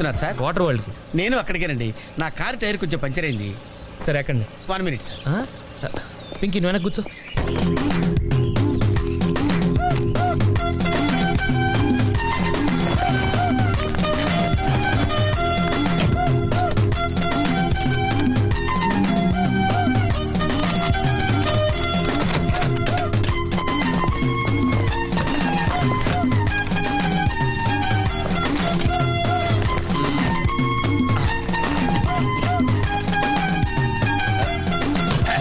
వెళ్తున్నారు sir? Water వరల్డ్కి. నేను అక్కడికేనండి. నా కారు టైర్ కొంచెం పంచర్ అయింది. సరే ఎక్కండి. 1 minute సార్. పింకీ నువ్వు వెనక్కి కూర్చో.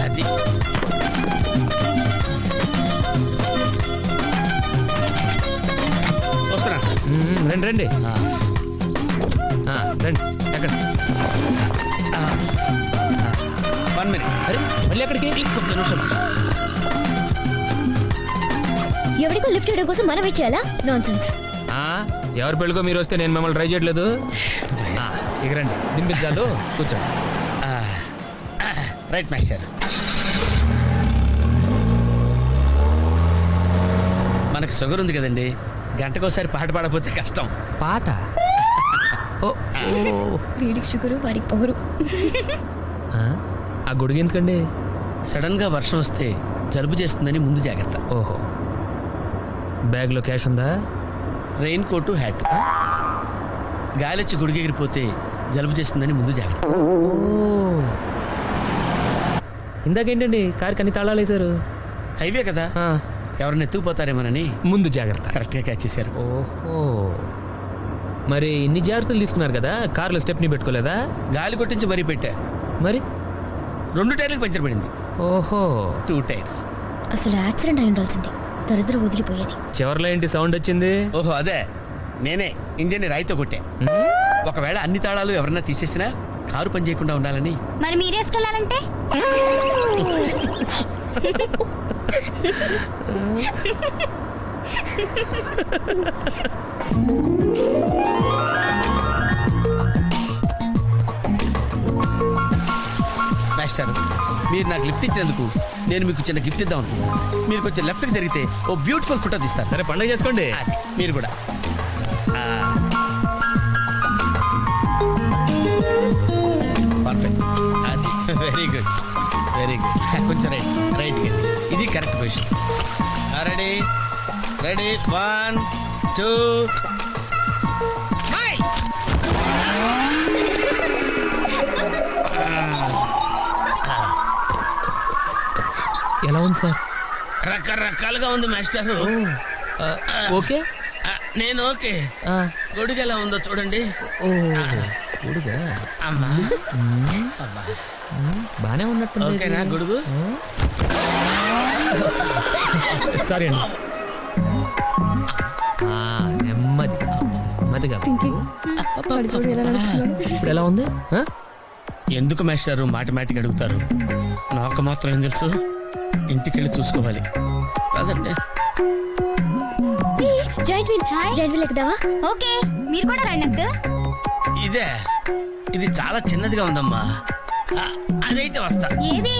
అది. వస్తున్నా సార్. రండి రండి. రండి ఎక్కండి. 1 minute. అరే మళ్ళీ ఎక్కడికి? ఇంకొక నిమిషం. ఎవరికో లిఫ్ట్ ఇవ్వడం కోసం మనం ఇచ్చేయాలా? నాన్సెన్స్. ఎవరి పెళ్ళికో మీరు వస్తే నేను మిమ్మల్ని ట్రై చేయట్లేదు. ఇక రండి దింపించాలు కూర్చోండి. Right master. మనకు షుగర్ ఉంది కదండి, గంటకోసారి పాట పాడకపోతే కష్టం. పాట? వీడికి షుగరు వాడికి పొగరు. ఆ గొడుగు ఎందుకండి? సడన్ గా వర్షం వస్తే జలుబు చేస్తుందని ముందు జాగ్రత్త. ఓహో, బ్యాగ్లో క్యాష్ ఉందా? Rain coat, hat. గాలిచ్చి గుడిగెగిరిపోతే జలుబు చేస్తుందని ముందు జాగ్రత్త. ఇందాకేంటండి కారుకి అన్ని తాళాలు వేశారు? హైవే కదా, ఎవరిని ఎత్తుకుపోతారేమోనని ముందు జాగ్రత్త. కరెక్ట్గా క్యాచ్ చేశారు. ఓహో, మరి ఇన్ని జాగ్రత్తలు తీసుకున్నారు కదా, కార్లో స్టెప్ని పెట్టుకోలేదా? గాలి కొట్టించి మరీ పెట్టా. మరి 2 టైర్లకు పంచర్ పడింది. ఓహో, 2 టైర్స్. అసలు యాక్సిడెంట్ అయి ఉండాల్సింది, దరిద్రం వదిలిపోయేది. చివర్లో ఏంటి సౌండ్ వచ్చింది? ఓహో అదే, నేనే ఇంజన్ని రాయితో కొట్టా. ఒకవేళ అన్ని తాళాలు ఎవరన్నా తీసేసినా కారు పని చేయకుండా ఉండాలని. మరి మీరేసుకెళ్ళాలంటే మాస్టర్, మీరు నాకు లిఫ్ట్ ఇచ్చినందుకు నేను మీకు చిన్న గిఫ్ట్ ఇద్దాం అనుకున్నాను. మీరు కొంచెం లెఫ్ట్కి జరిగితే ఓ బ్యూటిఫుల్ ఫోటో తీస్తారు. సరే పండుగ చేసుకోండి. అది, మీరు కూడా. పర్ఫెక్ట్. అది వెరీ గుడ్, వెరీ గుడ్. కొంచెం రైట్ ఇది కరెక్ట్ పొజిషన్. Ready ready 1 2. ఎలా ఉంది సార్? రకరకాలుగా ఉంది మాస్టర్. ఓకే, నేను ఓకే. గొడుగు ఎలా ఉందో చూడండి. గొడుగా? అమ్మా బానే ఉన్నట్టు. ఓకేనా గొడుగు? సారీ అండి. నెమ్మది నెమ్మదిగా. ఇప్పుడు ఎలా ఉంది? ఎందుకు మాస్టారు మాటిమాటికి అడుగుతారు? నాకు మాత్రం ఏం తెలుసు, ఇంటికి వెళ్ళి చూసుకోవాలి కాదండి. Joint wheel ఎక్కుదావా? ఓకే, మీరు కూడా రండి అంకుల్. ఇదే, ఇది చాలా చిన్నదిగా ఉందమ్మా. అదైతే వస్తా. ఏది?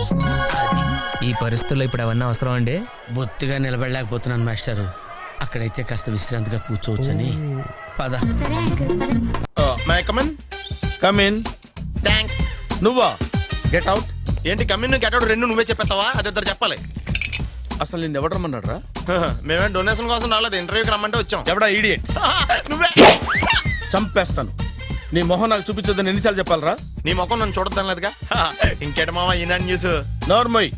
ఈ పరిస్థితుల్లో ఇప్పుడు అవన్నీ అవసరం అండి? బొత్తిగా నిలబడలేకపోతున్నాను మాస్టారు. అక్కడైతే కాస్త విశ్రాంతిగా కూర్చోవచ్చని. పద. సరే uncle. May come in? Come in. Thanks. నువ్వా? Get out. ఏంటి కమిన్ గెట్ అవుట్ రెండు నువ్వే చెప్పేస్తావా? అది ఇద్దరు చెప్పాలి. అసలు నిన్ను ఎవరు రమ్మన్నాడు రా? మేమే డొనేషన్ కోసం రాలేదు, ఇంటర్వ్యూకి రమ్మంటే వచ్చాం. ఎవడా ఈడియట్? నువ్వే. చంపేస్తాను. నీ మొహం నాకు చూపించొద్దని ఎన్నిసార్లు చెప్పాలరా? నీ ముఖం నన్ను చూడద్దాం లేదుగా. ఇంకేట మామ ఈనాడు న్యూస్. నోర్మోయ్,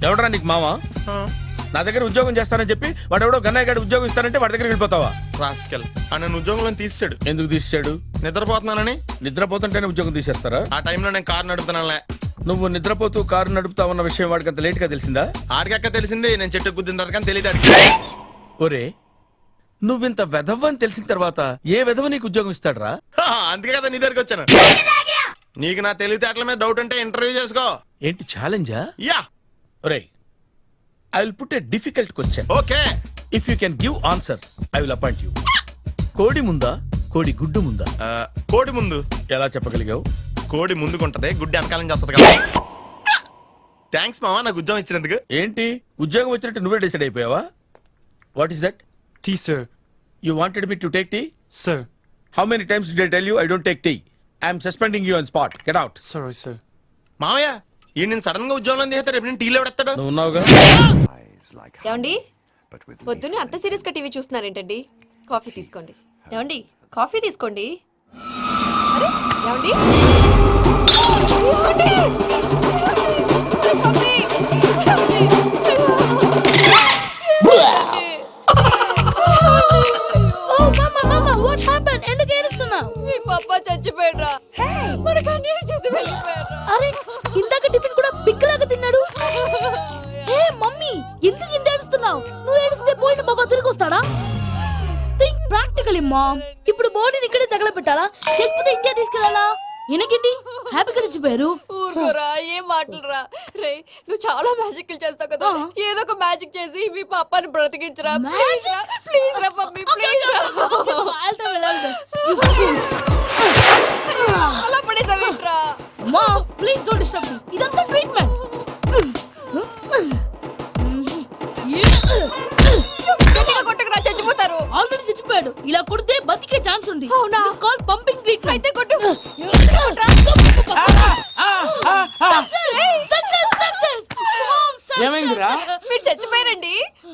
ఎవడరా నీకు మావా? నా దగ్గర ఉద్యోగం చేస్తానని చెప్పి వాడు ఎవడో గన్నయ్య గారి ఉద్యోగం ఇస్తానంటే వాడి దగ్గర వెళ్ళిపోతావా? రాస్కెల్, నన్ను ఉద్యోగంలో తీసాడు. ఎందుకు తీసాడు? నిద్రపోతున్నానని. నిద్రపోతుంటేనే ఉద్యోగం తీసేస్తారా? ఆ టైంలో నేను కారు నడుపుతున్నానులే. నువ్వు నిద్రపోతూ కారు నడుపుతా ఉన్న విషయం వాడికి అంత లేట్ గా తెలిసిందా? ఆడికక్క తెలిసింది, నేను చెట్టు గుద్దిన తర్వాత కానీ తెలియదు. ఒరే, నువ్వింత వెధవ అని తెలిసిన తర్వాత ఏ వెధవ నీకు ఉద్యోగం ఇస్తాడరా? అందుకే కదా నీ దగ్గరికి వచ్చాను. నీకు నా తెలివితేటల మీద డౌట్ అంటే ఇంటర్వ్యూ చేసుకో. ఏంటి ఛాలెంజా? యా. ఒరే, I will put a difficult question. Okay. If you can give answer I will appoint you. కోడి ముందా, కోడి గుడ్డు ముందా? కోడి ముందు. ఎలా చెప్పగలిగావు? కోడి ముందుకుంటది, గుడ్డి వెనకాలని చేస్తుంది కదా. థ్యాంక్స్ మావా నాకు ఉద్యోగం ఇచ్చినందుకు. ఏంటి ఉద్యోగం వచ్చినట్టు నువ్వే డిసైడ్ అయిపోయావా? What is that? Tea, sir. You wanted me to take tea? Sir. How many times do I tell you I don't take tea? I'm suspending you on spot. Get out. Sorry, sir. మామయ్య ఈ నేను sudden గా ఉద్యోగంలో తీస్తే రేపు నేను టీలో పెడతాడు. నువ్వు ఉన్నావుగా. ఏమండి పొద్దున్నే అంత సీరియస్ గా టీవీ చూస్తున్నారేంటండి? కాఫీ తీసుకోండి. ఏమండి కాఫీ తీసుకోండి. అరే ఏమండి కాఫీ! ఎందుకు ఏడుస్తున్నావు? మీ పప్ప చచ్చిపోయాడ్రా. మనకు అన్యాయం చేసి వెళ్ళిపోయాడ్రా. అరే ఇందాక టిఫిన్ కూడా పిక్కలాగా తిన్నాడు. ఏ మమ్మీ ఎందుకు ఇంత ఏడుస్తున్నావు? నువ్వు ఏడిస్తే పోయిన బాబా తిరిగి వస్తాడా? Think practically mom. ఇప్పుడు బాడీని ఇక్కడే తగలబెట్టాలా లేకపోతే ఇండియా తీసుకెళ్ళాలా? ఎనకండి హ్యాపీగా చచ్చిపోయారు. ఊరుకోరా, ఏం మాటలురా. రే నువ్వు చాలా మ్యాజిక్లు చేస్తావు కదా, ఏదో ఒక మ్యాజిక్ చేసి మీ పాపాని బ్రతికించరా. ప్లీజ్ రా, ప్లీజ్ రా మమ్మీ, ప్లీజ్ రా. అలా పడేసావేంట్రా? Mom please don't disturb me. ఇదంతా ట్రీట్మెంట్. గట్టిగా కొట్టకురా, చచ్చిపోతారు. ఆల్రెడీ చచ్చిపోయాడు. ఇలా కొడితే బతికే ఛాన్స్ ఉంది. అవునా? Call pumping treatment. అయితే కొట్టు. ఏమైందిరా? మీరు చచ్చిపోయారండి.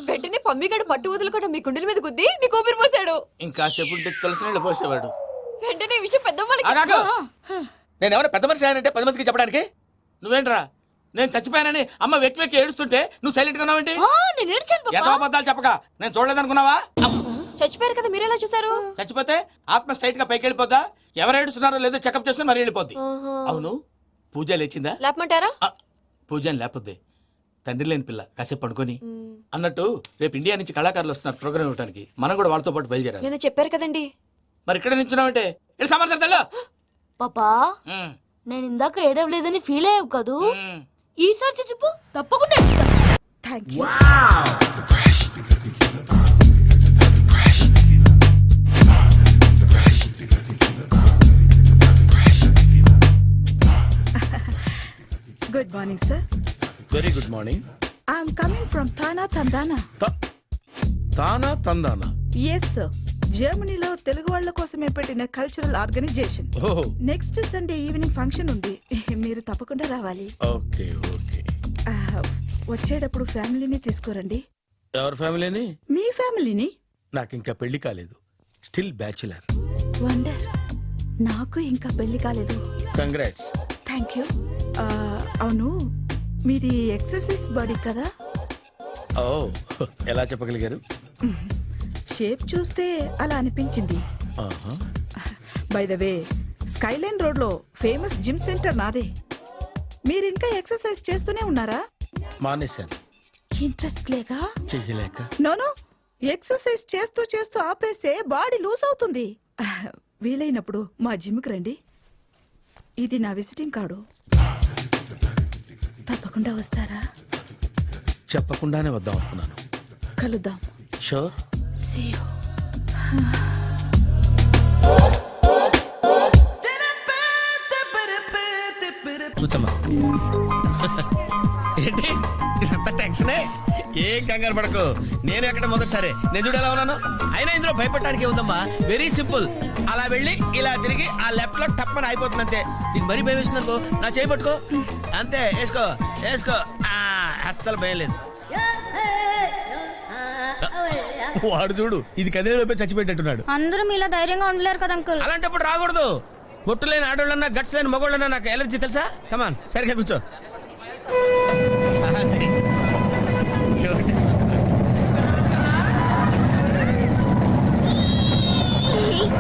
వెంటనే పమ్మిగాడు మట్టు వదులుకుండా మీ గుండెల మీద గుద్ది మీకు ఊపిరి పోసాడు. ఇంకా సేపు తెలిసిన పోసేవాడు. వెంటనే ఈ విషయం పెద్ద ఆగాగు. నేను ఎవరైనా పెద్ద మనిషి ఆయనంటే 10 మందికి చెప్పడానికి? నువ్వేంట్రా నేను చచ్చిపోయానని అమ్మ వెక్కి వెక్కి ఏడుస్తుంటే నువ్వు సైలెంట్ గా ఉన్నావేంటి? నేను ఏడ్చాను ఎంతో అబద్ధాలు చెప్పక నేను చూడలేదనుకున్నావా? చచ్చిపోయారు కదా, మీరెలా చూసారు? చచ్చిపోతే ఆత్మ స్ట్రైట్ గా పైకి వెళ్ళిపోద్దా? ఎవరు ఏడుస్తున్నారో లేదో చెకప్ చేసుకుని మరీ వెళ్ళిపోద్ది. అవును పూజ లేచిందా? లేపమంటారా? పూజ అని లేకపోద్ది. తండ్రి లేని పిల్ల కాసేపు పడుకొని అన్నట్టు రేపు ఇండియా నుంచి కళాకారులు వస్తున్నారు ప్రోగ్రామ్ ఇవ్వడానికి. మనం కూడా వాళ్ళతో పాటు బయలుదేరాలి. నేను చెప్పారు కదండి. మరి ఇక్కడ నించున్నావంటే వెళ్ళి సమర్థతలో. పాపా నేను ఇందాక ఏడవలేదని ఫీల్ అయ్యావు కదూ. ఈసారి చచ్చిపో తప్పకుండా thank you. Good morning, sir. Very good morning. I'm coming from Thana, Tandana. తానా తందానా? Yes, sir. జర్మనీలో తెలుగు వాళ్ళ కోసమే పెట్టిన కల్చరల్ ఆర్గనైజేషన్. ఓహో నెక్స్ట్ సండే ఈవినింగ్ ఫంక్షన్ ఉంది. మీరు తప్పకుండా రావాలి. Okay okay. వచ్చేటప్పుడు ఫ్యామిలీని తీసుకురండి. ఎవరి ఫ్యామిలీని? మీ ఫ్యామిలీని. నాకు ఇంకా పెళ్లి కాలేదు. Still bachelor. వండర్. నాకు ఇంకా పెళ్లి కాలేదు. కంగ్రాట్స్. Thank you. అవును మీది ఎక్సర్సైజ్ బాడీ కదా? ఓ ఎలా చెప్పగలిగారు? షేప్ చూస్తే అలా అనిపించింది. ఆహా. By the way skyline road లో ఫేమస్ జిమ్ సెంటర్ నాదే. మీరు ఇంకా ఎక్సర్సైజ్ చేస్తూనే ఉన్నారా? మానేశాను. ఇంట్రెస్ట్ లేగా? చెయ్యలేక. నోను ఎక్సర్సైజ్ చేస్తూ చేస్తూ ఆపేస్తే బాడీ లూజ్ అవుతుంది. వీలైనప్పుడు మా జిమ్కి రండి. ఇది నా విజిటింగ్ కార్డు. తప్పకుండా వస్తారా? చెప్పకుండానే వద్దాం అనుకున్నాను. కలుద్దాం. షూర్. See you. కూర్చోమ్మా. ఏంటి ఇదంతా టెన్షనే? ఏం కంగారు పడకు. నేను ఎక్కడ మొదటిసారి నేను చూడు ఎలా ఉన్నాను. అయినా ఇందులో భయపడటానికి ఏముందమ్మా? Very simple. అలా వెళ్ళి ఇలా తిరిగి ఆ లెఫ్ట్ లో టప్పని అయిపోతుంది అంతే. నీకు మరీ భయం వేసింది అనుకో నా చేయి పట్టుకో అంతే. వేసుకో వేసుకో. అస్సలు భయం లేదు. వాడు చూడు ఇది కదిలే వైపు చచ్చిపెట్టేట్టున్నాడు. అందరూ మీలా ధైర్యంగా ఉండలేరు కదా అంకుల్. అలాంటప్పుడు రాకూడదు. బొట్టు లేని ఆడోళ్ళన్నా గట్స్ లేని మగోళ్ళన్నా నాకు ఎలర్జీ తెలుసా. కమాన్ సరిగ్గా కూర్చో.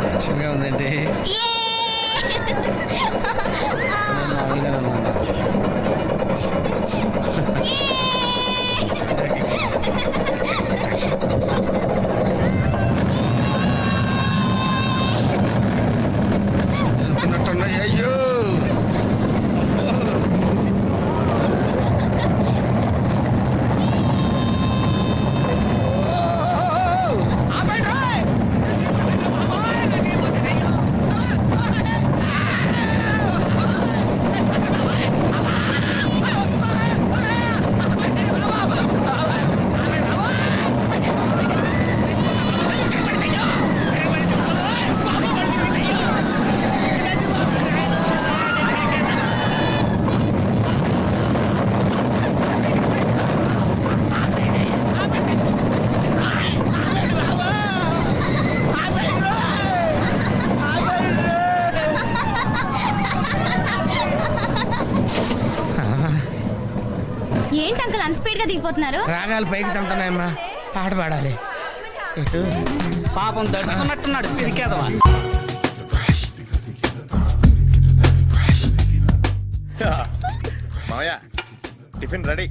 టెన్షన్గా ఉందండి. అయ్యో ఏంటి అంకుల్ అంత స్పీడ్ గా దిగిపోతున్నారు? రాగాలు పైకి తంటున్నాయమ్మా, పాట పాడాలి. ఇటు పాపం దడుచుకున్నట్టున్నాడు పిరికేదవా. మావయ్య టిఫిన్ రెడీ.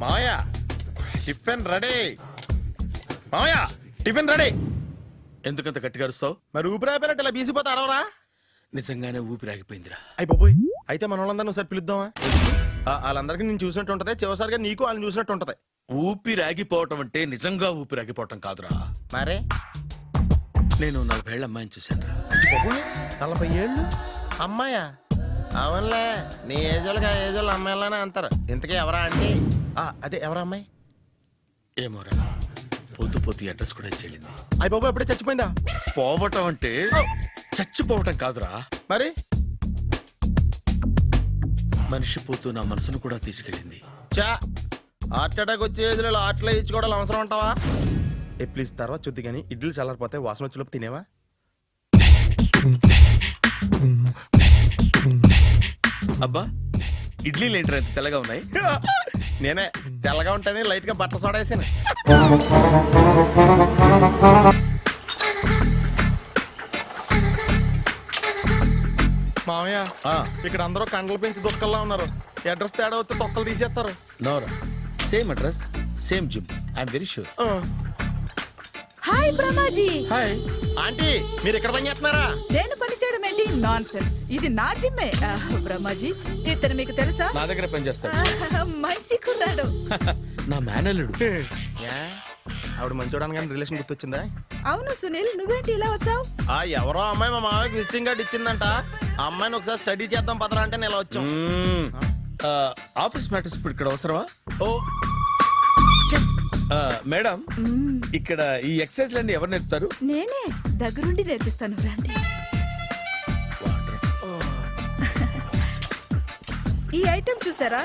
మావయ్య టిఫిన్ రెడీ. మావయ్య టిఫిన్ రెడీ. ఎందుకంత గట్టిగా అరుస్తావు? మరి ఊపిరి అయిపోయినట్టు ఇలా బీసిపోతే అరవరా? నిజంగానే ఊపిరాగిపోయిందిరా. అయ్యి బాబోయ్, అయితే మన వాళ్ళందరినీ ఒకసారి పిలుద్దామా? వాళ్ళందరికీ నేను చూసినట్టు ఉంటది, చివరిసారిగా నీకు వాళ్ళని చూసినట్టు ఉంటది. ఊపిరాగిపోవటం అంటే నిజంగా ఊపిరాగిపోవటం కాదురా. మరే నేను 40 ఏళ్ళ అమ్మాయిని చూశాను రా. 40 ఏళ్ళు అమ్మాయా? అవునులే, నీ ఏజోళ్ళకి ఆ ఏజోళ్ళు అమ్మాయిలానే అంటారు. ఇంతకీ ఎవరా అంటే అదే ఎవరా అమ్మాయి? ఏమోరా, పొద్దు పొద్దు అడ్రస్ కూడా చెల్లింది. అయ్యి బాబు ఎప్పుడే చచ్చిపోయిందా? పోవటం అంటే చచ్చిపోవటం కాదురా, మరి మనిషి పోతూ నా మనసును కూడా తీసుకెళ్ళింది. చా హార్ట్ అటాక్ వచ్చే ఏజ్లో హార్ట్లో ఇచ్చుకోవడం అవసరం ఉంటావా? ప్లీజ్ తర్వాత చూద్ది కానీ ఇడ్లీలు చల్లారిపోతే వాసన వచ్చేలోపు తినేవా? అబ్బా, ఇడ్లీలు ఏంటి అంత తెల్లగా ఉన్నాయి? నేనే తెల్లగా ఉంటానే లైట్ గా బట్టలు సోడా వేసాను. మామయ్య ఇక్కడ అందరూ కండలు పెంచి దుక్కల్లా ఉన్నారు. అడ్రస్ తేడా వస్తే తొక్కలు తీసేస్తారు. Nora, same address same gym, I'm very sure. Hi Brahmaji. Hi aunty, మీరు ఇక్కడ పని చేస్తున్నారా? నేను పని చేయడం ఏంటి? Nonsense. ఇది నా జిమ్మే. బ్రహ్మాజీ, ఇతను మీకు తెలుసా? నా దగ్గర పని చేస్తాడు. మంచి కుర్రాడు. నా మేనల్లుడు. ఆవిడ మంచి చూడడానికి రిలేషన్ గుర్తొచ్చిందా? అవును సునీల్, నువ్వేంటి ఇలా వచ్చావు? ఎవరో అమ్మాయి మా మామయ్యకి విజిటింగ్ కార్డు ఇచ్చిందంట. ఆ అమ్మాయిని ఒకసారి స్టడీ చేద్దాం పదరా అంటే నేను ఇలా వచ్చాం. ఆఫీస్ మ్యాటర్స్ ఇప్పుడు ఇక్కడ అవసరమా? ఓ మేడం, ఇక్కడ ఈ ఎక్సర్సైజ్ లన్నీ ఎవరు నేర్పుతారు? నేనే దగ్గరుండి నేర్పిస్తాను, రండి. ఈ ఐటెం చూసారా?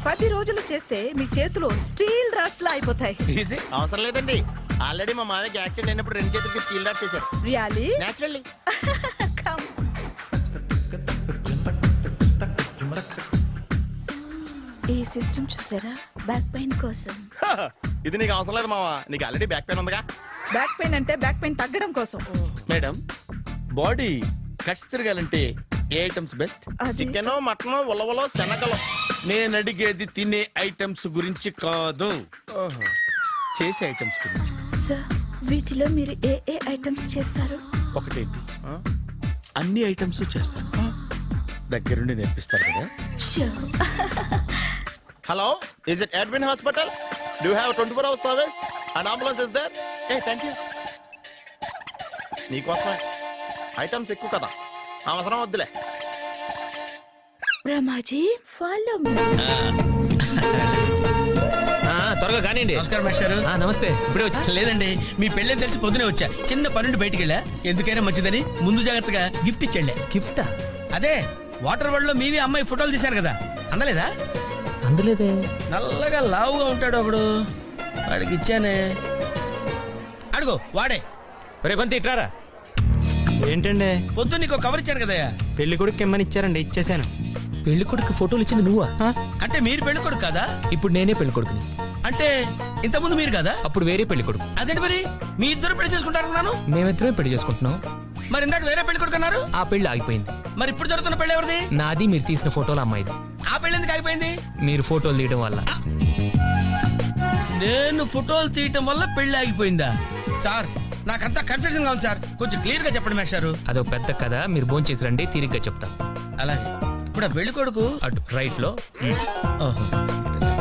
10 రోజులు చేస్తే మీ చేతులు స్టీల్ రాట్స్ లా అయిపోతాయి. ఈజీ. అవసరం లేదండి, ఆల్రెడీ మా మామయ్యకి యాక్సిడెంట్ అయినప్పుడు 2 చేతులకి స్టీల్ డాట్ చేశారు. రియాలీ? నేచురల్లీ. ఈ సిస్టమ్ చూసారా? బ్యాక్ పెయిన్ కోసం. ఇది నీకు అవసరం లేదు మావా, నీకు ఆల్రెడీ బ్యాక్ పెయిన్ ఉందిగా. బ్యాక్ పెయిన్ అంటే బ్యాక్ పెయిన్ తగ్గడం కోసం. మేడం, బాడీ కట్స్ తిరగాలంటే ఏ ఐటమ్స్ బెస్ట్? అది చికెన్, మటన్, ఉలవలో, శనగలు. నేను అడిగేది తినే ఐటమ్స్ గురించి కాదు, చేసే ఐటమ్స్ గురించి. సార్, వీటిలో మీరు ఏ ఏ ఐటమ్స్ చేస్తారు? ఒకటేంటి, అన్ని ఐటమ్స్ చేస్తాను. దగ్గరుండి నేర్పిస్తారు కదా. Sure. Hello, is it admin hospital? Do have 24 hours service and ambulance is there? Thank you. నీకోసమే ఐటమ్స్ ఎక్కువ కదా, అవసరం వద్దులే. Brahmaji, follow me. త్వరగా కానివ్వండి. నమస్కారం మాస్టారు. నమస్తే, ఇప్పుడే వచ్చా. లేదండి, మీ పెళ్ళని తెలిసి పొద్దునే వచ్చా. చిన్న పనుండి బయటికి వెళ్ళా. ఎందుకైనా మంచిదని ముందు జాగ్రత్తగా గిఫ్ట్ ఇచ్చండి. గిఫ్టా? అదే వాటర్ వరల్డ్ లో మీవి అమ్మాయి ఫోటోలు తీశారు కదా, అందలేదా? అందులేదే. నల్లగా లావుగా ఉంటాడు ఒకడు, వాడికి ఇచ్చానే. అడుగు వాడే. రే కొంత ఇట్రారా. ఏంటండి? పొద్దు నీకు కవర్ ఇచ్చాను కదయ్యా. పెళ్లి కొడుకు ఇమ్మని ఇచ్చారండి, ఇచ్చేసాను. పెళ్లి కొడుకు ఫోటోలు ఇచ్చింది నువ్వా? అంటే మీరు పెళ్లి కొడుకు కదా? ఇప్పుడు నేనే పెళ్లి కొడుకుని. అంటే ఇంతకుముందు మీరు కదా? అప్పుడు వేరే పెళ్లి కొడుకు. అదేంటి మరి మీ ఇద్దరు పెళ్లి చేసుకుంటారన్నాను. మేమిద్దరం పెళ్లి చేసుకుంటున్నాం. మరి ఇందాక వేరే పెళ్లి కొడుకు అన్నారు. ఆ పెళ్లి ఆగిపోయింది. మరి ఇప్పుడు జరుగుతున్న పెళ్లి ఎవరిది? నాది. మీరు తీసిన ఫోటోలు అమ్మాయిది. ఆ పెళ్లి ఎందుకు ఆగిపోయింది? మీరు ఫోటోలు తీయడం వల్ల. నేను ఫోటోలు తీయటం వల్ల పెళ్లి ఆగిపోయిందా? సార్, నాకంతా కన్ఫ్యూజన్ గా ఉంది సార్, కొంచెం క్లియర్ గా చెప్పండి మేస్టారు. అదొక పెద్ద కథ, మీరు భోంచేసి రండి, తీరిగ్గా చెప్తా. అలాగే. ఇప్పుడు ఆ పెళ్లి కొడుకు అటు రైట్ లో.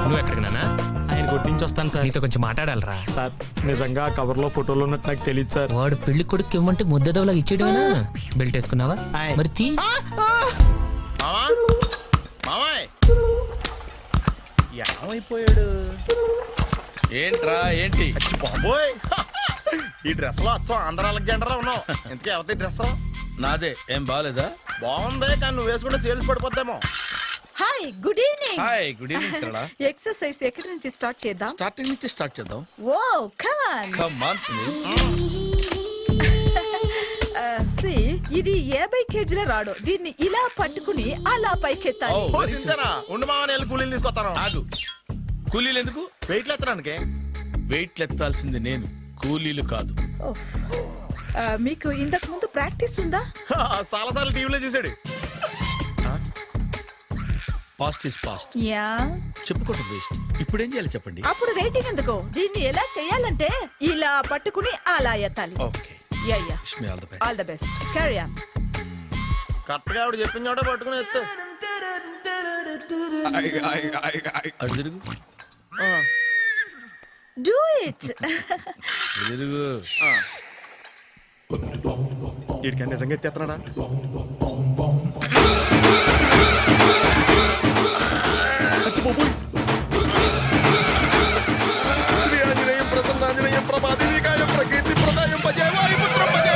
నువ్వు ఎక్కడికి నాన్న? ఆయన కొట్టించి వస్తాను సార్. నీతో కొంచెం మాట్లాడాలరా. సార్, నిజంగా కవర్ లో ఫోటోలు ఉన్నట్టు నాకు తెలియదు సార్. వాడు పెళ్లి కొడుకు ఇవ్వమంటే ముద్దదవలా ఇచ్చేయడమేనా? బెల్ట్ వేసుకున్నావా? మరి తీ. మామాయ్ ఏమైపోయాడు? ఏంట్రా ఏంటి? బాబోయ్, ఈ డ్రెస్ లో అచ్చం ఆంధ్ర అలెగ్జాండర్ ఉన్నావు. ఇంతకీ ఎవరి డ్రెస్? నాదే. ఏం బాగాలేదా? బాగుంది, కానీ నువ్వు వేసుకుంటే సేల్స్ పడిపోద్దేమో. Hi, good evening. Hi, good evening Sarala. Exercise ఎక్కడి నుంచి స్టార్ట్ చేద్దాం? స్టార్టింగ్ నుంచి స్టార్ట్ చేద్దాం. Oh come on. Come on Sunil. See, ఇది 50 కేజీల రాడు. దీన్ని ఇలా పట్టుకుని అలా పైకెత్తాలి. ఓ సింతేనా ఉండు మామ నేను కూలీలు తీసుకొస్తాను. ఆగు, కూలీలు ఎందుకు? వెయిట్లు ఎత్తడానికి. వెయిట్ ఎత్తాల్సింది నేను, కూలీలు కాదు. ఓహ్. మీకు ఇంతకు ముందు ప్రాక్టీస్ ఉందా? చాలా సార్లు టీవీలో చూసాడు. Past is past, yeah. చెప్పుకోవడం వేస్ట్. ఇప్పుడు ఏం చేయాలి చెప్పండి? అప్పుడు వెయిటింగ్ ఎందుకు? దీన్ని ఎలా చేయాలంటే ఇలా పట్టుకుని అలా ఎత్తాలి. Okay, ya ya. Wish me all the best. All the best. Carry on. Correct గా ఆవిడ చెప్పిన చోట పట్టుకుని ఎత్తు. అటు తిరుగు, డూ ఇట్. అటు తిరుగు. వీడికి నిజంగా ఎత్తేస్తున్నాడా? శ్రీ ఆంజనేయం ప్రసన్నాంజనేయం ప్రభాది వికాయం ప్రకీర్తి ప్రదాయం భజే వాయుపుత్రం భజే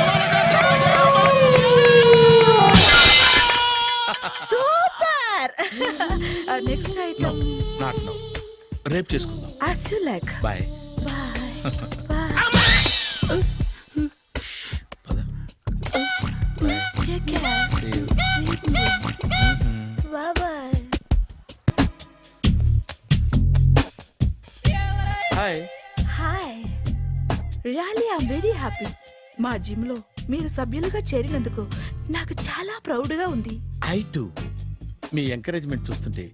super. Next item. Not now, రేపు చేసుకుందాం. as you like. Bye. Bye. Bye. Take care. Sweet dreams. Bye bye. Hi. Hi. Really, I'm very happy. మా జిమ్ లో మీరు సభ్యులుగా చేరినందుకు నాకు చాలా ప్రౌడ్ గా ఉంది. I to. మీ ఎంకరేజ్మెంట్ చూస్తుంటే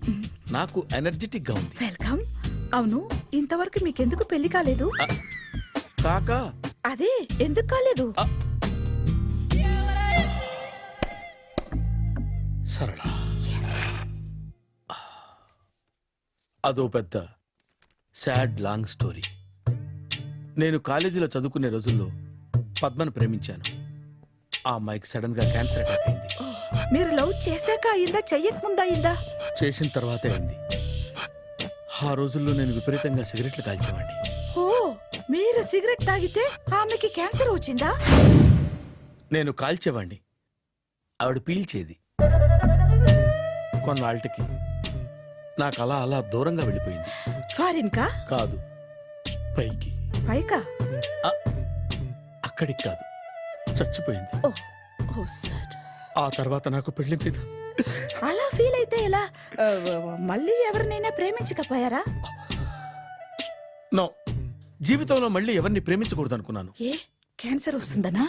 నాకు ఎనర్జెటిక్ గా ఉంది. వెల్కమ్. అవును, ఇంతవరకు మీకెందుకు పెళ్లి కాలేదు? కాకా, అదే ఎందుకు కాలేదు? సరళ, అదో పెద్ద సాడ్ లాంగ్ స్టోరీ. నేను కాలేజీలో చదువుకునే రోజుల్లో పద్మను ప్రేమించాను. ఆ అమ్మాయికి సడన్ గా క్యాన్సర్ అటాక్ అయింది. మీరు లవ్ చేశాక అయిందా, చెయ్యక ముందా అయిందా? చేసిన తర్వాతే అయింది. ఆ రోజుల్లో నేను విపరీతంగా సిగరెట్లు కాల్చేవాడిని. ఓ, మీరు సిగరెట్ తాగితే ఆమెకి క్యాన్సర్ వచ్చిందా? నేను కాల్చేవాడిని, ఆవిడ పీల్చేది. కొన్నాళ్ళకి నాకు అలా అలా దూరంగా వెళ్ళిపోయింది. ఫారిన్ కా? కాదు, పైకి. పైకా? అక్కడికి కాదు, చచ్చిపోయింది. ఓ ఓ సార్. ఆ తర్వాత నాకు పెళ్లి మీద అలా ఫీల్ అయితే ఎలా? మళ్ళీ ఎవరినైనా ప్రేమించకపోయారా? నో, జీవితంలో మళ్ళీ ఎవరిని ప్రేమించకూడదు అనుకున్నాను. ఏ, క్యాన్సర్ వస్తుందనా?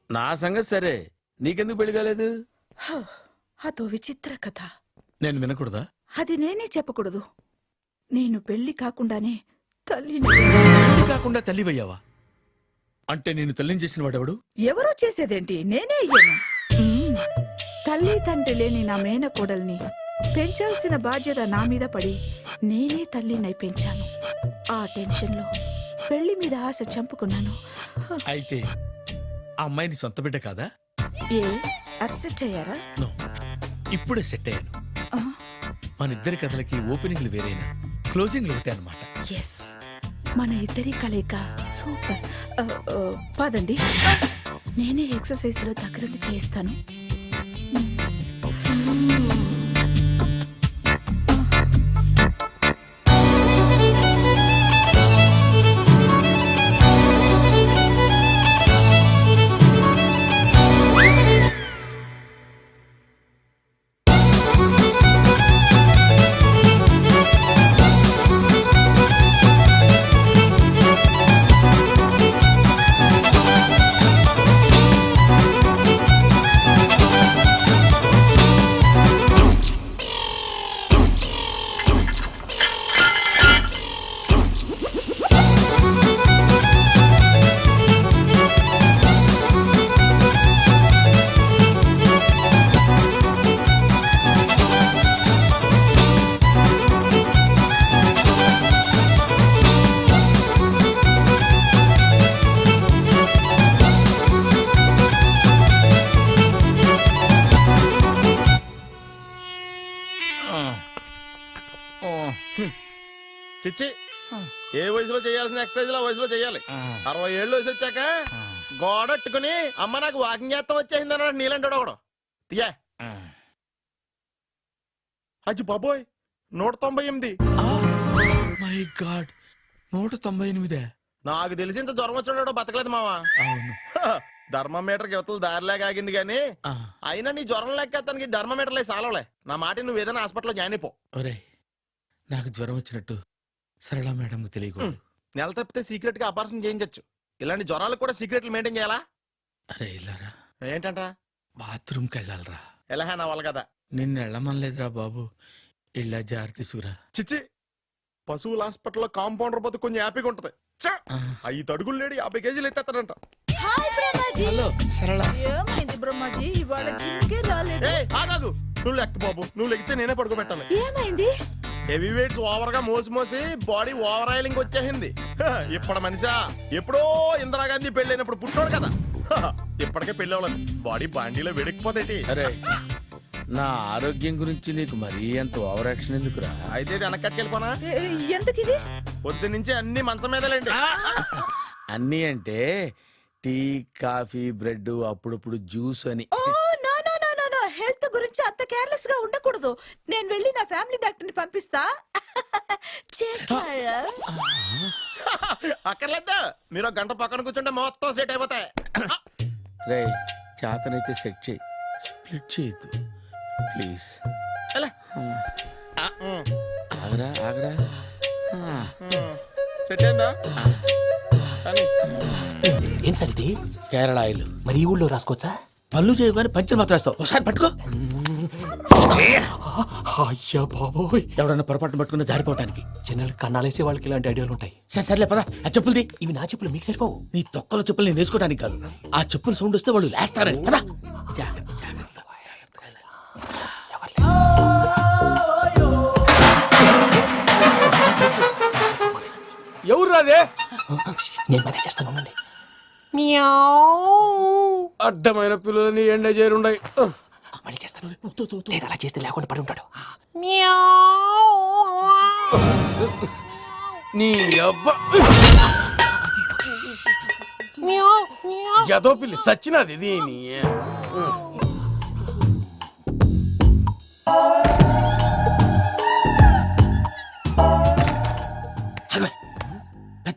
నా సంగతి సరే, నీకెందుకు పెళ్లి కాలేదు? అదో విచిత్ర కథ. నేను వినకూడదా? అది నేనే చెప్పకూడదు. నేను పెళ్లి కాకుండానే తల్లిని. పెళ్లి కాకుండా తల్లివయ్యావా? అంటే నేను తల్లిని చేసిన వాడెవడు? ఎవరో చేసేదేంటి, నేనే అయ్యాను. తల్లి తండ్రి లేని నా మేనకోడల్ని పెంచాల్సిన బాధ్యత నా మీద పడి నేనే తల్లినై పెంచాను. ఆ టెన్షన్లో పెళ్లి మీద ఆశ చంపుకున్నాను. అయితే ఆ అమ్మాయిని సొంత బిడ్డ కాదా? ఏ, అప్సెట్ అయ్యారా? నో, ఇప్పుడే సెట్ అయ్యాను. ఆ, మన ఇద్దరి కథలకి ఓపెనింగ్లు వేరైనా క్లోజింగ్లు ఒకటే అన్నమాట. ఎస్, మన ఇద్దరి కలయిక సూపర్. పదండి, నేనే ఎక్సర్సైజ్ లో దగ్గరుండి చేయిస్తాను. చిచ్చి, ఏ వయసులో చేయాల్సిన ఎక్సర్సైజ్ ఆ వయసులో చేయాలి. 60 ఏళ్ళు వయసు వచ్చాక గోడట్టుకుని అమ్మ నాకు వాకింగ్ చేస్తాం వచ్చేసింది అన్నాడు నీలంటాడు ఒకడు. తీయా అచ్చి బాబోయ్, 198. My God, 198. నాకు తెలిసి ఇంత జ్వరం వచ్చాడు బతకలేదు మావా. అవును. థర్మామీటర్ యువతలు దారిలాగా ఆగింది గానీ అయినా నీ జ్వరం లెక్క అతనికి థర్మామీటర్లే సాలవలే. నా మాట నువ్వు ఏదైనా హాస్పిటల్లో జాయిన్ అయిపో. ఒరే నాకు జ్వరం వచ్చినట్టు సరళ మేడం తెలియకూడదు. నెల తప్పితే సీక్రెట్ గా ఆపరేషన్ చేయించచ్చు. ఇలాంటి జ్వరాలకు కూడా సీక్రెట్లు మెయింటైన్ చేయాలా? అరే ఇల్లారా, ఏంటంట? బాత్రూమ్కి వెళ్ళాలరా. ఎలా నా వాళ్ళ కదా. నిన్ను వెళ్ళమనలేదురా బాబు, ఇళ్ళ జారి తీసుకురా. చిచ్చి, పశువుల హాస్పిటల్లో కాంపౌండర్ పోతే కొంచెం హ్యాపీగా ఉంటది. 5 అడుగులు లేడి 50 కేజీలు ఎత్తేస్తాడంట. హాయ్ బ్రహ్మాజీ. హలో సరళ. ఏమైంది బ్రహ్మాజీ, ఇవాళ జిమ్కే రాలేదు? ఏ ఆగాగు, నువ్వు లెక్క బాబు. నువ్వు లెక్కితే నేనే పడుకోబెట్టాలి. ఏమైంది? హెవీ వెయిట్స్ ఓవర్ గా మోసి మోసి బాడీ ఓవర్ ఆయిలింగ్ వచ్చేసింది. ఇప్పుడు మనిషా ఎప్పుడో ఇందిరాగాంధీ పెళ్ళైనప్పుడు పుట్టాడు కదా. ఇప్పటికే పెళ్ళి అవ్వలేదు, బాడీ బాండీలో వెడికిపోతేటి. అరే నా ఆరోగ్యం గురించి నీకు మరీ అంత ఓవర్ యాక్షన్ ఎందుకురా? అయితే ఇది వెనకట్టుకెళ్ళిపోనా? ఎందుకు ఇది? పొద్దు నుంచి అన్ని మంచం మీదలేండి. అన్నీ అంటే టీ, కాఫీ, బ్రెడ్, అప్పుడప్పుడు జ్యూస్ అని. Oh no no no no no, health గురించి అంత కేర్లెస్ గా ఉండకూడదు. నేను వెళ్ళి నా ఫ్యామిలీ డాక్టర్ ని పంపిస్తా. చేస్తారా? అక్కర్లేదా, మీరు ఒక గంట పక్కన కూర్చుంటే మొత్తం సెట్ అయిపోతాయి. రే చేతనైతే సెట్ చేయి, స్ప్లిట్ చేయొద్దు ప్లీజ్. ఎలా? ఆగరా ఆగరా. సెట్ అయిందా? కానీ ఏం సార్ ఇది? కేరళ ఆయిల్. మరి ఈ ఊళ్ళో రాసుకోవచ్చా? పళ్ళు చేయగానే పంచలు మాత్రం వేస్తావు. ఒకసారి పట్టుకో. అయ్యా బాబోయ్, ఎవడన్నా పొరపాటు పట్టుకున్న జారిపోవటానికి. జనరల్ కన్నాలేసే వాళ్ళకి ఇలాంటి ఐడియాలు ఉంటాయి. సర్లే పదా, ఆ చెప్పులది. ఇవి నా చెప్పులు మీకు సరిపోవు. నీ తొక్కల చెప్పులు నేను వేసుకోవడానికి కాదు, ఆ చెప్పులు సౌండ్ వస్తే వాళ్ళు లేస్తారని. పదా. ఎవరు రాదే? నేను మేనేజ్ చేస్తాను, ఉండండి. అడ్డమైన పిల్లలని ఎండ చేరుండయి. మళ్ళీ చేస్తాను. లేదు, అలా చేస్తే లేకుండా పడి ఉంటాడు. నీ అబ్బా ఎదో పిల్లి సచ్చినది దీని.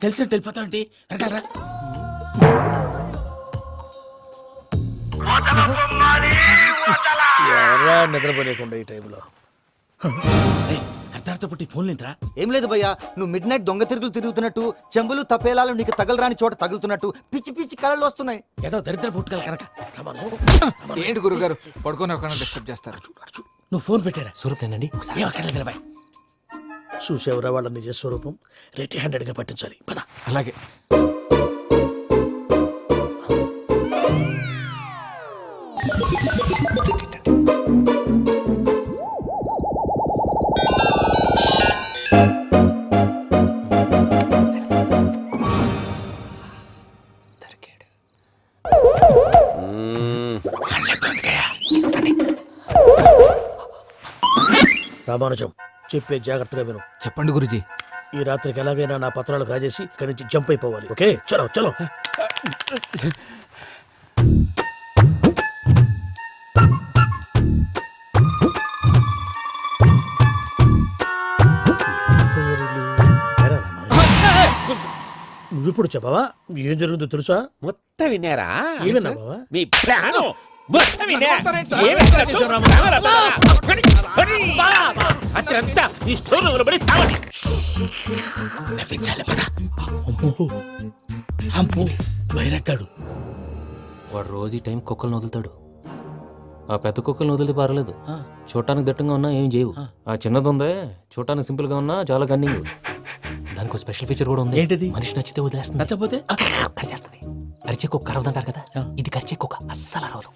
తెలిసినట్టు వెళ్ళిపోతా ఉంటే వెనకాలరా. ఎవరా నిద్రపోలేకుండా ఈ టైంలో? అర్ధార్థ పుట్టి ఫోన్ లేంట్రా. ఏం లేదు భయ్యా, నువ్వు మిడ్ నైట్ దొంగ తిరుగులు తిరుగుతున్నట్టు, చెంబులు తపేలాలు నీకు తగలరాని చోట తగులుతున్నట్టు పిచ్చి పిచ్చి కళలు వస్తున్నాయి. ఏదో దరిద్ర పుట్టుకల కనుక. ఏంటి గురుగారు పడుకొని ఒక డిస్టర్బ్ చేస్తారు? నువ్వు ఫోన్ పెట్టారా? స్వరూప్ నేనండి. ఏం అక్కర్లేదు బాయ్. చూసేవరా వాళ్ళ నిజ స్వరూపం. రెట్టి హ్యాండెడ్ గా పట్టించాలి. పద. అలాగే. రామానుజం చెప్పే జాగ్రత్తగా విను. చెప్పండి గురుజీ. ఈ రాత్రికి ఎలాగైనా నా పత్రాలు కాజేసి ఇక్కడి నుంచి జంప్ అయిపోవాలి. ఓకే, చలో చలో. నువ్విప్పుడు చెప్పవా ఏం జరుగుతుందో తెలుసా? మొత్తం విన్నారా? ఏమన్నా బావా? మీ ప్రాణం మొత్తం అత్రంతా ఈ స్టోర్ రూమ్ లో పడి సావని. నవ్వించాలి. పద. అమ్మో అమ్మో వైరక్కాడు. వాడు రోజు ఈ టైం కుక్కలను వదులుతాడు. ఆ పెద్ద కుక్కలను వదిలితే పర్లేదు, చూడటానికి దట్టంగా ఉన్నా ఏం చేయవు. ఆ చిన్నది ఉందే, చూడటానికి సింపుల్ గా ఉన్నా చాలా కన్నింగ్. దానికి స్పెషల్ ఫీచర్ కూడా ఉంది. ఏంటిది? మనిషి నచ్చితే వదిలేస్తుంది, నచ్చపోతే కరిచేస్తుంది. అరిచే కుక్క అరవదంటారు కదా, ఇది కరిచే కుక్క అస్సలు అరవదు.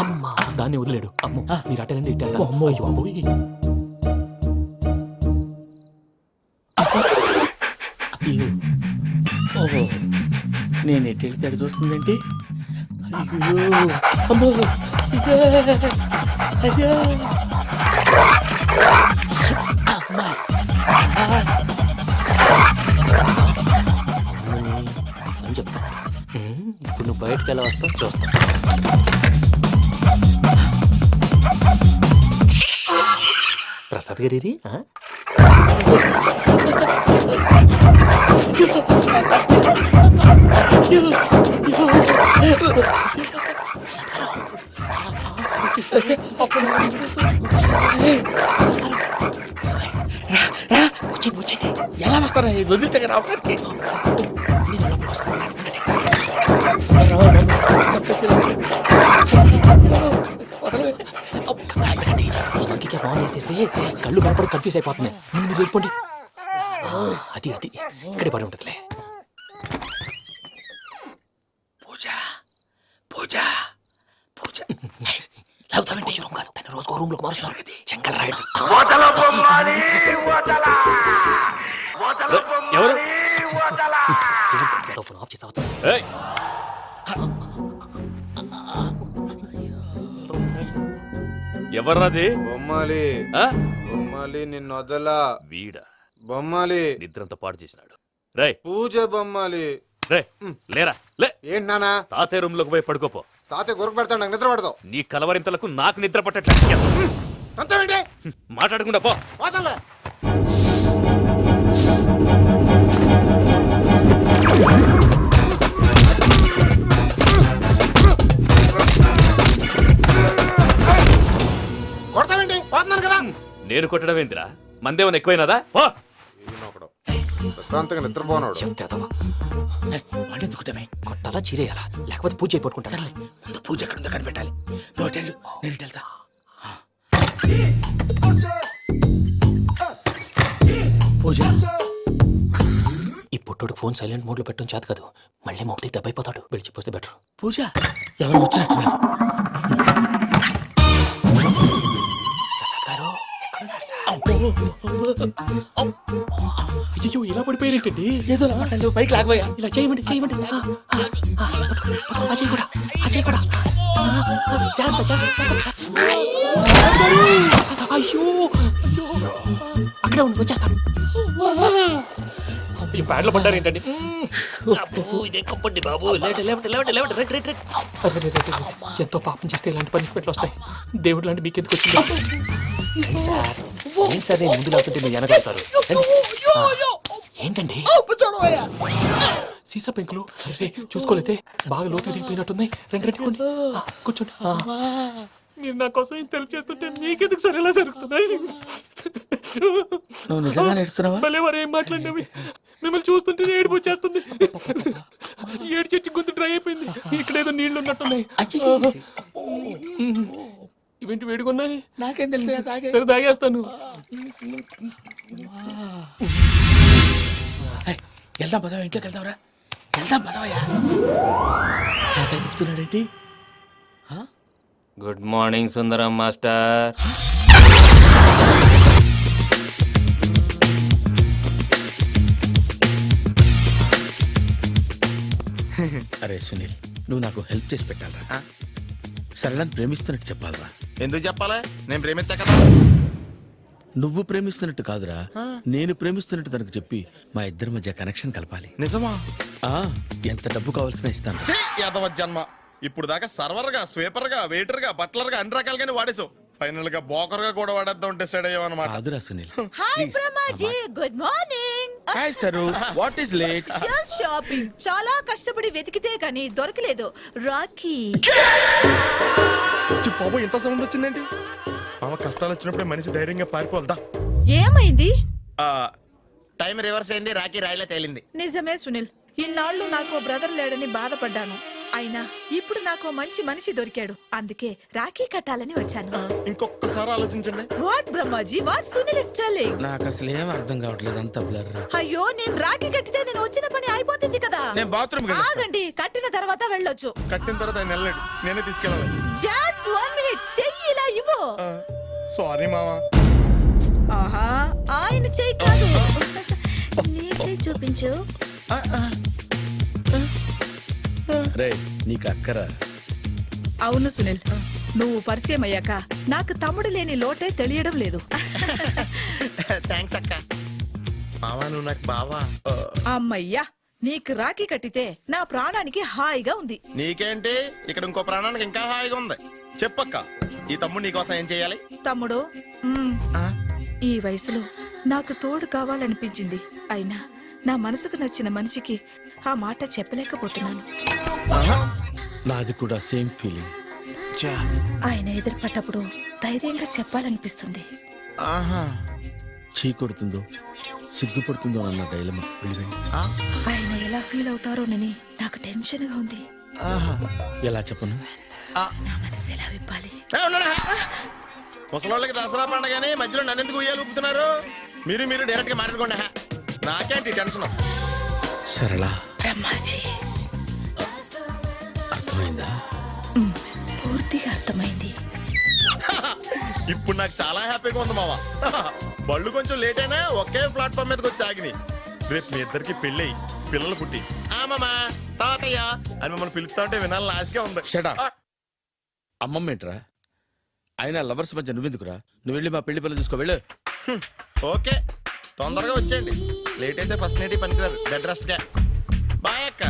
అమ్మా, దాన్ని వదిలేడు. అమ్మో, మీరు అటెండి ఇటు వెళ్తారు. అమ్మో. అయ్యో అమ్మోయ్. ఓహో, నేను ఎటు వెళ్తే అటు చూస్తుందంటే. అయ్యో అమ్మో. అయ్యో అమ్మా. అని చెప్తా. ఇప్పుడు నువ్వు బయటకు ఎలా వస్తావు చూస్తా. ప్రసాద్ గారి ఎలా వస్తారా ఇది వదిలితే రావడానికి ఆన్ వేసేస్తే కళ్ళు కనపడి కన్ఫ్యూజ్ అయిపోతున్నాయి. ముందు మీరు వెళ్ళిపోండి. అది అది ఇక్కడే పడి ఉంటుందిలే. పూజ పూజ పూజ లాగుతామంటే రూమ్ కాదు, తను రోజుకో రూమ్ లోకి మారుస్తున్నారు కదా శంకర్ రాయుడు. ఎవరు ఫోన్ ఆఫ్ చేసావచ్చు. ఎవర్రాది? బొమ్మాలి బొమ్మాలి నిన్ను వదలా. వీడా బొమ్మాలి నిద్రంతా పాడు చేసినాడు. రేయ్ పూజ బొమ్మాలి. రే లేరా లే. ఏంటి నానా? తాతయ్య రూమ్ లోకి పోయి పడుకోపో. తాతయ్య గురకు పెడతాడు, నాకు నిద్ర పడతావు. నీ కలవరింతలకు నాకు నిద్ర పట్టట్లేదు. అంతేంటి మాట్లాడకుండా పో. వదలే. కొడతావేంటి? పోతున్నాను కదా. నేను కొట్టడం ఏందిరా? మందేమన్నా ఎక్కువైనదా? పో. ప్రశాంతంగా నిద్రపోనాడు. వాడెందుకుంటామే? కొట్టాలా చీరేయాలా లేకపోతే పూజ అయిపోట్టుకుంటా. సర్లే ముందు పూజ ఎక్కడ ఉందో కనిపెట్టాలి. నువ్వు వెళ్ళు, నేను ఇటు వెళ్తా. పూజ ఈ పుట్టోడు ఫోన్ సైలెంట్ మోడ్ లో పెట్టడం చేత కాదు. మళ్ళీ మొక్కి దెబ్బైపోతాడు. విడిచిపోతే బెటర్. పూజ ఎవరు వచ్చినట్టున్నారు? ప్రసాద్ గారు ఎక్కడున్నారు సార్? అయ్యో ఇలా పడిపోయినట్టండి. ఏదో మాటలు పైకి లాగబోయా. ఇలా చేయమండి చేయమండి. అజయ్ కూడా అజయ్ కూడా జాగ్రత్త జాగ్రత్త. అయ్యో అక్కడే ఉండి వచ్చేస్తాను. ఈ బ్యాడ్లో పడ్డారు ఏంటండి? ఇదే కప్పండి బాబు. ఎంతో పాపం చేస్తే ఇలాంటి పనిష్మెంట్లు వస్తాయి. దేవుడు లాంటి మీకు ఎందుకు వచ్చింది సార్? ఏం సార్ నేను ముందు లేకుంటే మీరు వెనకాడతారు. ఏంటండి సీసా పెంకులు చూసుకోలేతే బాగా లోతు దిగిపోయినట్టున్నాయి. రెండు కూర్చోండి. మీరు నా కోసం ఇంత హెల్ప్ చేస్తుంటే మీకెందుకు సరే ఎలా జరుగుతున్నాయి? నువ్వు నిజంగా నేర్చున్నావా? మళ్ళీ మరి ఏం మాట్లాడినవి? మిమ్మల్ని చూస్తుంటే ఏడుపు వచ్చేస్తుంది. ఏడు చెట్టు గొంతు డ్రై అయిపోయింది. ఇక్కడ ఏదో నీళ్లు ఉన్నట్టున్నాయి. ఇవేంటి వేడుకున్నాయి? నాకేం తెలుసు. సరే తాగేస్తాను. వెళ్దాం పదవా, ఇంట్లోకి వెళ్దాంరా. వెళ్దాం పదవయ్యా. నాకై చెప్తున్నాడేంటి? గుడ్ మార్నింగ్ సుందరం మాస్టర్. అరే సునీల్, నువ్వు నాకు హెల్ప్ చేసి పెట్టాలరా. సరళని ప్రేమిస్తున్నట్టు చెప్పాలరా. ఎందుకు చెప్పాలి? నేను ప్రేమిస్తా కదా. నువ్వు ప్రేమిస్తున్నట్టు కాదురా, నేను ప్రేమిస్తున్నట్టు తనకు చెప్పి మా ఇద్దరి మధ్య కనెక్షన్ కలపాలి. నిజమా? ఎంత డబ్బు కావాల్సిన ఇస్తాను. యాదవ జన్మ. ఇప్పుడు దాకా సర్వర్ గా, స్వీపర్ గా, వెయిటర్ గా, బట్లర్ గా అన్ని రకాలుగానే వాడేసావు. ఫైనల్ గా బోకర్ గా కూడా వాడేద్దాం డిసైడ్ అయ్యామన్నమాట. కాదురా Sunil. Hi Brahmaji, good morning. Hi sir, what is late? Just shopping. చాలా కష్టపడి వెతికితే కానీ దొరకలేదు. రాఖీ. బాబు ఇంత సౌండ్ వచ్చిందేంటి? మామ కష్టాలు వచ్చినప్పుడే మనిషి ధైర్యంగా పారిపోల్దా. ఏమైంది? టైం రివర్స్ అయింది, రాఖీ రాయిలా తేలింది. నిజమే సునీల్, ఇన్నాళ్ళు నాకు బ్రదర్ లేడని బాధపడ్డాను. అయినా ఇప్పుడు నాకు మంచి మనిషి దొరికాడు. అందుకే రాఖీ కట్టాలని వచ్చాను. ఇంకొకసారి ఆలోచించండి. What Brahmaji, what Sunil is telling? నాకు అసలు ఏం అర్థం కావట్లేదు, అంత బ్లర్. అయ్యో, నేను రాఖీ కట్టితే నేను వచ్చిన పని అయిపోతుంది కదా. నేను బాత్రూమ్ ఆగండి, కట్టిన తర్వాత వెళ్ళొచ్చు. కట్టిన తర్వాత ఆయన వెళ్ళండి, నేనే తీసుకెళ్ళాలి. జస్ట్ 1 మినిట్, చెయ్యి ఇలా ఇవ్వు. సారీ మామా. ఆహా, ఆయన చెయ్యి కాదు, నీ చెయ్యి చూపించు. రే నీకు అక్కరా? అవును సునీల్, నువ్వు పరిచయం అయ్యాక నాకు తమ్ముడు లేని లోటే తెలియడం లేదు. థ్యాంక్స్ అక్క. మావా నువ్వు నాకు బావా. అమ్మయ్యా, నీకు రాఖీ కట్టితే నా ప్రాణానికి హాయిగా ఉంది. నీకేంటి, ఇక్కడ ఇంకో ప్రాణానికి ఇంకా హాయిగా ఉంది. చెప్పక్క, ఈ తమ్ముడు నీకోసం ఏం చేయాలి? తమ్ముడు, ఈ వయసులో నాకు తోడు కావాలనిపించింది. అయినా నా మనసుకు నచ్చిన మనిషికి ఆ మాట చెప్పలేకపోతున్నాను. నాది కూడా సేమ్ ఫీలింగ్. ఆయన ఎదురుపడ్డప్పుడు ధైర్యంగా చెప్పాలనిపిస్తుంది. ఆహా, చీ కొడుతుందో సిగ్గుపడుతుందో అన్న డైలమా. ఆయన ఎలా ఫీల్ అవుతారోనని నాకు టెన్షన్ గా ఉంది. ఎలా చెప్పను? నా మనసు ఎలా విప్పాలి? ముసలోళ్ళకి దసరా పండగని మధ్యలో నన్ను ఎందుకు ఉయ్యాలు ఊపుతున్నారు? మీరు డైరెక్ట్ గా మాట్లాడుకోండి. నాకేంటి టెన్షన్? సరళ, బ్రహ్మాజీ, అర్థమైందా? పూర్తిగా అర్థమైంది. ఇప్పుడు నాకు చాలా హ్యాపీగా ఉంది మావా. బళ్ళు కొంచెం లేట్ అయినా ఒకే ప్లాట్ఫామ్ మీదకి వచ్చి ఆగినాయి. రేపు మీ ఇద్దరికి పెళ్ళి పిల్లలు పుట్టి ఆమమ్మా తాతయ్య అని మమ్మల్ని పిలుస్తా ఉంటే వినాలని ఆశగా ఉంది. Shut up. అమ్మమ్మ ఏంట్రా? అయినా లవర్స్ మధ్య నువ్వెందుకురా? నువ్వు వెళ్ళి మా పెళ్లి పిల్లలు తీసుకో వెళ్ళు. ఓకే, తొందరగా వచ్చేయండి. లేట్ అయితే ఫస్ట్ నైట్ పనికిరారు. బెడ్ రెస్ట్ గా. బాయ్ అక్క.